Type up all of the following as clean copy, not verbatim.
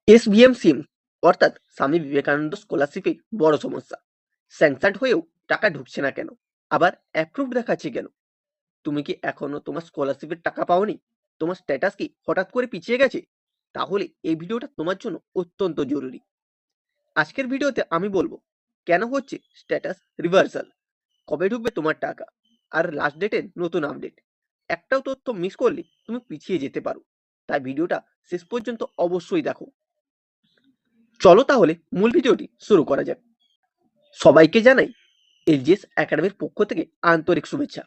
SBMCM অর্থাৎ স্বামী বিবেকানন্দ স্কলারশিপে বড় সমস্যা। স্যাংশনড হয়েও টাকা ঢুকছে না কেন? আবার অ্যাপ্রুভড দেখাচ্ছে কেন? তুমি কি এখনো তোমার স্কলারশিপের টাকা পাওনি? তোমার স্ট্যাটাস কি হঠাৎ করে পিছিয়ে গেছে? তাহলে এই ভিডিওটা তোমার জন্য অত্যন্ত জরুরি। আজকের ভিডিওতে আমি বলবো কেন হচ্ছে স্ট্যাটাস রিভার্সাল, কবে ঢুকবে তোমার টাকা, আর লাস্ট ডেটের নতুন আপডেট। একটাও তথ্য মিস করলে তুমি পিছিয়ে যেতে পারো। তাই ভিডিওটা শেষ পর্যন্ত অবশ্যই দেখো। চলো তাহলে মূল ভিডিওটি শুরু করা যাক। সবাইকে জানাই এলজিএস একাডেমির পক্ষ থেকে আন্তরিক শুভেচ্ছা।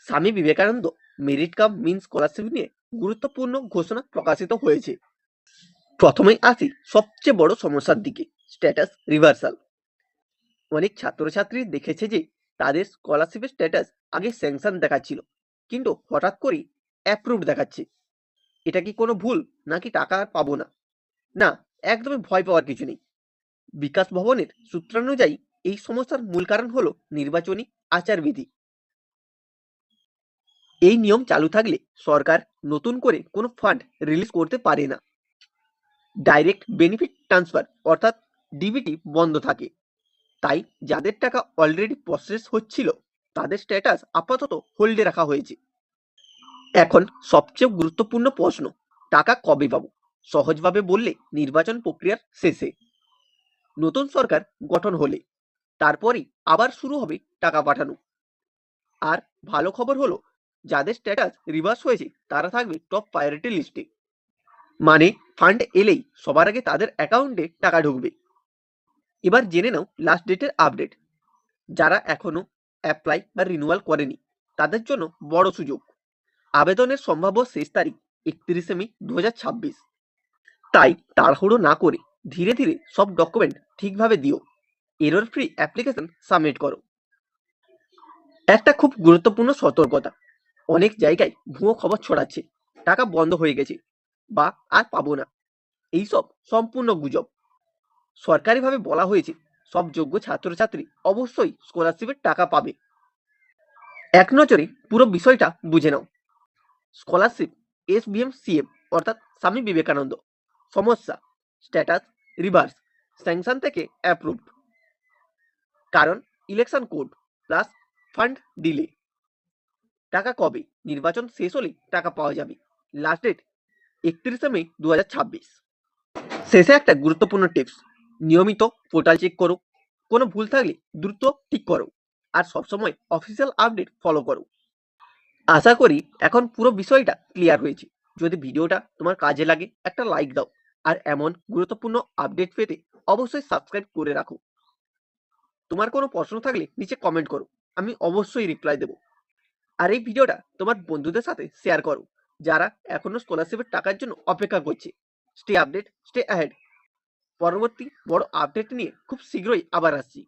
Swami Vivekananda merit cum means scholarship নিয়ে গুরুত্বপূর্ণ ঘোষণা প্রকাশিত হয়েছে। প্রথমেই আসি সবচেয়ে বড় সমস্যার দিকে, স্ট্যাটাস রিভার্সাল। অনেক ছাত্রছাত্রী দেখেছে যে তাদের স্কলারশিপের স্ট্যাটাস আগে স্যাংশন দেখাচ্ছিল, কিন্তু হঠাৎ করেই অ্যাপ্রুভড দেখাচ্ছে। এটা কি কোনো ভুল, নাকি টাকা আর পাবো না? না, একদমই ভয় পাওয়ার কিছু নেই। বিকাশ ভবনের সূত্রানুযায়ী এই সমস্যার মূল কারণ হলো নির্বাচনী আচারবিধি। এই নিয়ম চালু থাকলে সরকার নতুন করে কোনো ফান্ড রিলিজ করতে পারে না। ডাইরেক্ট বেনিফিট ট্রান্সফার অর্থাৎ ডিবিটি বন্ধ থাকে। তাই যাদের টাকা অলরেডি প্রসেস হচ্ছিল তাদের স্ট্যাটাস আপাতত হোল্ডে রাখা হয়েছে। এখন সবচেয়ে গুরুত্বপূর্ণ প্রশ্ন, টাকা কবে পাবো? সহজভাবে বললে নির্বাচন প্রক্রিয়ার শেষে, নতুন সরকার গঠন হলে, তারপরই আবার শুরু হবে টাকা পাঠানো। আর ভালো খবর হলো, যাদের স্ট্যাটাস রিভার্স হয়েছে তারা থাকবে টপ প্রায়োরিটি লিস্টে। মানে ফান্ড এলেই সবার আগে তাদের অ্যাকাউন্টে টাকা ঢুকবে। এবার জেনে নাও লাস্ট ডেটের আপডেট। যারা এখনো অ্যাপ্লাই বা রিনিউয়াল করেনি তাদের জন্য বড় সুযোগ। আবেদনের সম্ভাব্য শেষ তারিখ 31 মে 2026। তাই তাড়াহুড়ো না করে ধীরে ধীরে সব ডকুমেন্ট ঠিকভাবে দিও। এরর ফ্রি অ্যাপ্লিকেশন সাবমিট করো। একটা খুব গুরুত্বপূর্ণ সতর্কতা, অনেক জায়গায় ভুয়ো খবর ছড়াচ্ছে, টাকা বন্ধ হয়ে গেছে বা আর পাবো না। এইসব সম্পূর্ণ গুজব। সরকারিভাবে বলা হয়েছে সব যোগ্য ছাত্রছাত্রী অবশ্যই স্কলারশিপের টাকা পাবে। এক নজরে পুরো বিষয়টা বুঝে নাও। স্কলারশিপ এসবিএমসিএম অর্থাৎ স্বামী বিবেকানন্দ, সমস্যা স্ট্যাটাস রিভার্স, স্যাংশন থেকে অ্যাপ্রুভড। কারণ election code plus fund delay. টাকা কবে? নির্বাচন শেষ হলেই টাকা পাওয়া যাবে। লাস্ট ডেট 31 মে 2026। শেষে একটা গুরুত্বপূর্ণ টিপস, নিয়মিত পোর্টাল চেক করো, কোনো ভুল থাকলে দ্রুত ঠিক করো, আর সবসময় অফিসিয়াল আপডেট ফলো করো। আশা করি এখন পুরো বিষয়টা ক্লিয়ার হয়েছে। যদি ভিডিওটা তোমার কাজে লাগে একটা লাইক দাও, আর এমন গুরুত্বপূর্ণ আপডেট পেতে অবশ্যই সাবস্ক্রাইব করে রাখো। তোমার কোনো প্রশ্ন থাকলে নিচে কমেন্ট করো, আমি অবশ্যই রিপ্লাই দেবো। আর এই ভিডিওটা তোমার বন্ধুদের সাথে শেয়ার করো যারা এখনো স্কলারশিপের টাকার জন্য অপেক্ষা করছে। Stay update, stay ahead. পরবর্তী বড় আপডেট নিয়ে খুব শীঘ্রই আবার আসছি।